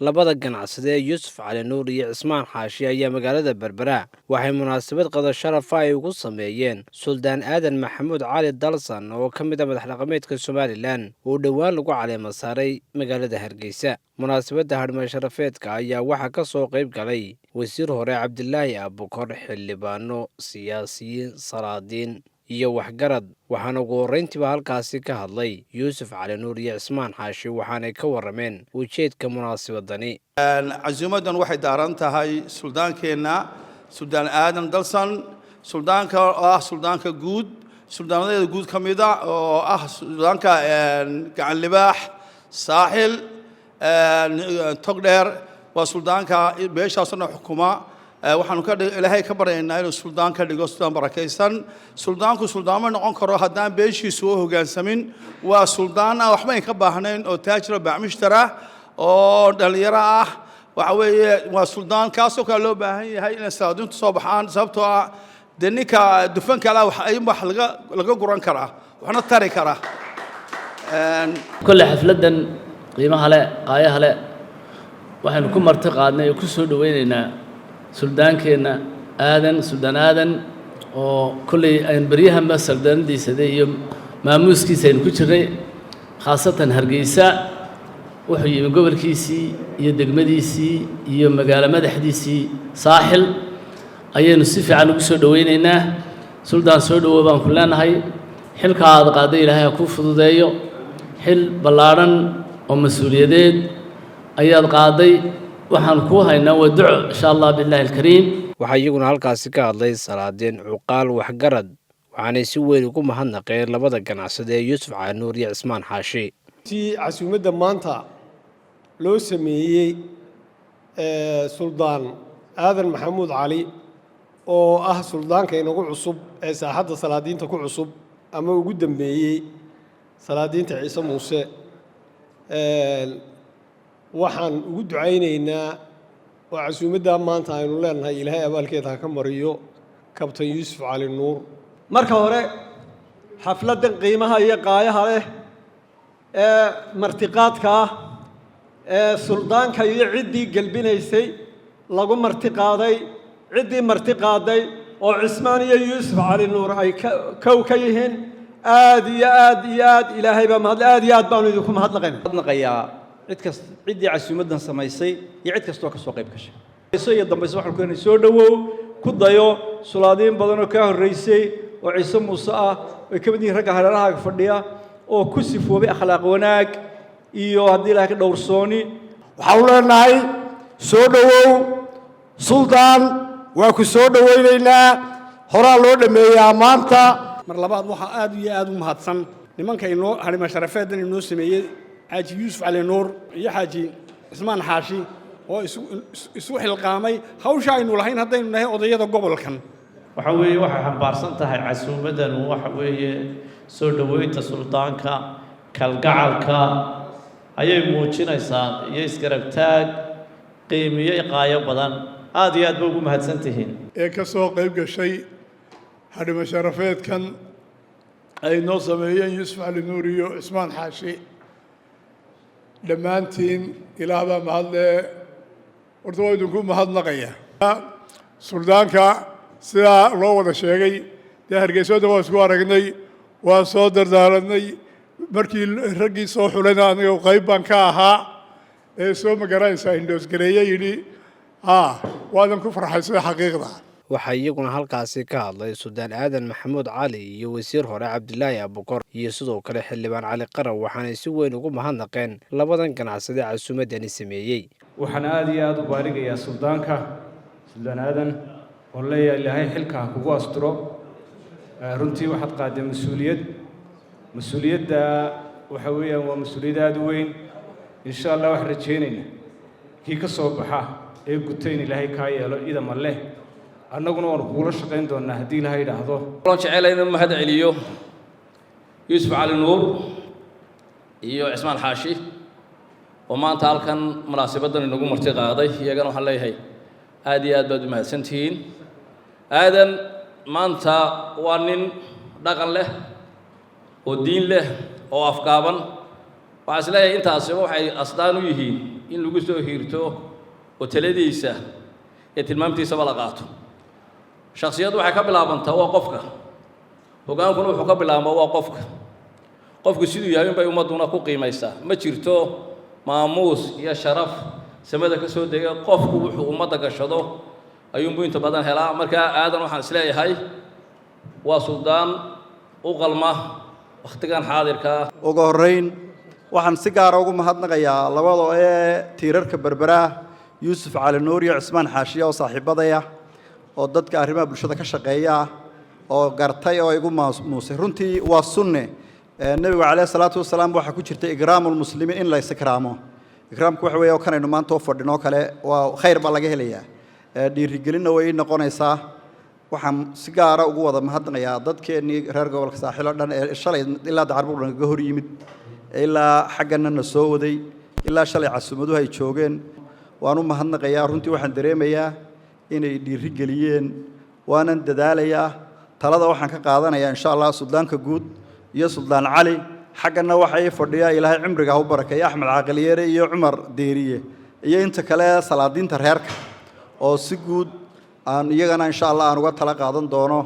labada ganacsade Yuusuf Cali Nuur iyo Cismaan Xaashi ayaa magaalada Berbera waxay munaasabad qada sharaf ah ugu sameeyeen Suldaan Aadan Maxamuud Cali Dalsan oo ka mid ah madax dhaqameedka Somaliland oo dhawaan lagu caleema saaray magaalada Hargeysa. Munaasabadda hadhma sharafeedka ayaa waxaa ka soo qayb galay wasiir hore Cabdilaahi Abukar, xildhibaano, siyaasiyiin, salaadiin iyo waxgarad. waxaana ugu horreyntiiba halkaasi ka hadlay Yuusuf Cali Nuur iyo Cismaan Xaashi waxaanay ka warrameen ujeedka munaasabadani. casuumadan waxay daaran tahay suldaankeenna Suldaan Aadan Dalsan, suldaanka oo ah suldaanka guud suldaanadeeda guud ka mid ah oo ah suldaanka gacan libaax saaxil togdheer waa suldaanka beeshaasna xukuma. waxaanu ilaahay ka baryaynaa inuu suldaan ka dhigo suldaan barakaysan. suldaanku suldaamo noqon karo haddaan beeshiisu u hoggaansamin. waa suldaan aan waxba ka baahnayn oo taajira bacmishtara oo dhalinyaro ah. waxa weeye waa suldaan kaasoo kale loo baahan yahay inay salaadiintu soo baxaan sababtoo ah dee ninka dufanka lah wax laga guran karaa waxna tari karaa. كل حفلة قيمها لا قايها لا وحن كل مرتقى كل سود ويننا سلطان كنا آذن سلطان آذن وكل أن بريها ما سلطان دي سدي يوم ما موسكي سين كشري خاصة هرجيسا وحي من قبل كيسي يدق مديسي يوم مقال مدحديسي ساحل أي نصف عن كسود ويننا سلطان سود وبان كلنا هاي حل كعاد قاضي لها كوف ضدايو حل بلارن ومسؤوليات أياد قاضي waxaan ku haynaa wadco insha Allah billahi alkareem. waxaa iyaguna halkaasi ka hadlay salaadeen cuqaal waxgarad waxaanay si weyn ugu mahadnaqeen labada ganacsade Yuusuf Cali Nuur iyo Cismaan Xaashi. casuumadda maanta loo sameeyey Suldaan Aadan Maxamuud Cali oo ah suldaanka inagu cusub ee saaxadda salaadiinta ku cusub ama ugu dambeeyey salaadiinta Ciise Muuse. waxaan ugu ducaynaynaa oo casuumadda maanta aynu leenahay ilaahay abaalkeeda ha ka mariyo kabtan Yuusuf Cali Nuur. marka hore xafladan qiimaha iyo qaayaha leh ee martiqaadka ah ee suldaanka iyo ciddii galbinaysay lagu martiqaaday ciddii martiqaaday oo Cismaan iyo Yuusuf Cali Nuur ay kow ka yihiin aad iyo aad iyo aad ilaahay baa mahad aad iyo aad baanu idinku mahadnaqaynaa. ciddii casuumadan samaysay iyo cid kastoo ka soo qayb gashay iyo dambayso waxaan ku inay soo dhawow ku dayo sulaadiin badan oo ka horeysay oo Ciise Muuse ah oo ka mid yihiin ragga hareeraha fadhiya oo ku sifoobay akhlaaq wanaag iyo haddii ilaahay ka dhowrsooni. waxaan u leenahay soo dhawow suldaan waa ku soo dhawaynaynaa horaa loo dhameeyaa maanta. mar labaad waxaa aad iyo aad u mahadsan nimanka inoo hadhima sharafeedan inoo sameeyey حاجي يوسف علي نور يا حاجي عثمان حاشي oo isu xilqaamay hawsha aynu lahayn hadaynu nahay odayada gobolkan. waxa weeye waxa xambaarsan tahay casuumadan waxa weeye soo dhaweynta suldaanka kalgacalka ayay muujinaysaa iyo isgarab taag qiimiye qaayo badan aad iyo aad ugu mahadsantihiin ee ka soo qayb gashay hadhima sharafeedkan ay noo sameeyeen Yuusuf Cali Nuur iyo Cismaan Xaashi. dhammaantiin ilaah baa mahadle horta waa idinku mahadnaqaya. suldaanka sidaa loo wada sheegay dee Hargeysada waa isku aragnay waa soo dardaaranay markii raggii soo xulayna aniga qayb baan ka ahaa ee soo magaranaysaa indhoosgareeye yidhi waadan ku farxay sida xaqiiqda. waxaa iyaguna halkaasi ka hadlay Suldaan Aadan Maxamuud Cali iyo wasiir hore Cabdilaahi Abukar iyo sidoo kale xildhibaan Cali Qaran waxaanay si weyn ugu mahadnaqeen labadan ganacsade casuumadani sameeyey. waxaan aad iyo aad u baarigayaa suldaanka Suldaan Aadan oo leeyahay ilaahay xilka kugu asturo. runtii waxaad qaaday mas-uuliyadda waxa weeyaan waa mas-uuliyad aad u weyn. insha Allah waxaan rajaynaynaa kii ka soo baxa ee gutayn ilaahay ka yeelo idama leh annaguna waan kula shaqayn doonaa haddii ilaahay yiraahdo. waxaan jecelahay inaan mahad celiyo Yuusuf Cali Nuur iyo Cismaan Xaashi oo maanta halkan munaasabadan inagu martiqaaday. iyagana waxaan leeyahay aad iyo aad baad u mahadsantihiin. aadan maanta waa nin dhaqan leh oo diin leh oo afgaaban. waxaan is leeyahay intaasiba waxay astaan u yihiin in lagu soo hiirto oo taladiisa iyo tilmaamtiisaba la qaato shakhsiyaddu waxay ka bilaabantaa waa qofka hogaankuna wuxuu ka bilaabmaa waa qofku siduu yahay inbay ummadduna ku qiimaysaa ma jirto maamuus iyo sharaf samada ka soo dega qofku wuxuu ummadda gashado ayuunbuu inta badan helaa markaa aadan waxaan isleeyahay waa suldaan u qalma wakhtigan xaadirka ugu horrayn waxaan si gaara ugu mahadnaqayaa labada ee tiirarka berbera yuusuf cali nuur iyo cismaan xaashiya oo saaxiibadaya oo dadka arrimaha bulshada ka shaqeeya oo gartay oo igu maamuusay runtii waa sunne nabiga calayhi salaatu wasalaam waxaa ku jirta ikraamul muslimiin in la ikraamo ikraamku waxa weeye oo kanaynu maanta u fadhinoo kale waa khayr baa laga helayaa dhiirigelinna way noqonaysaa waxaan si gaara ugu wada mahadnaqayaa dadkeennii reer gobolka saaxiil oo dhan ee shalay ilaa dacarbuur naga hor yimid ilaa xaggana na soo waday ilaa shalay casuumaduhu ay joogeen waan u mahadnaqayaa runtii waxaan dareemayaa inay dhiirigeliyeen waanan dadaalayaa talada waxaan ka qaadanayaa insha allah suldaanka guud iyo suldaan cali xaggana waxay fadhiyaa ilaahay cimriga ha u barakeeya axmed caaqiliyeere iyo cumar deeriye iyo inta kale salaadiinta reerka oo si guud aan iyagana insha allah aan uga tala qaadan doono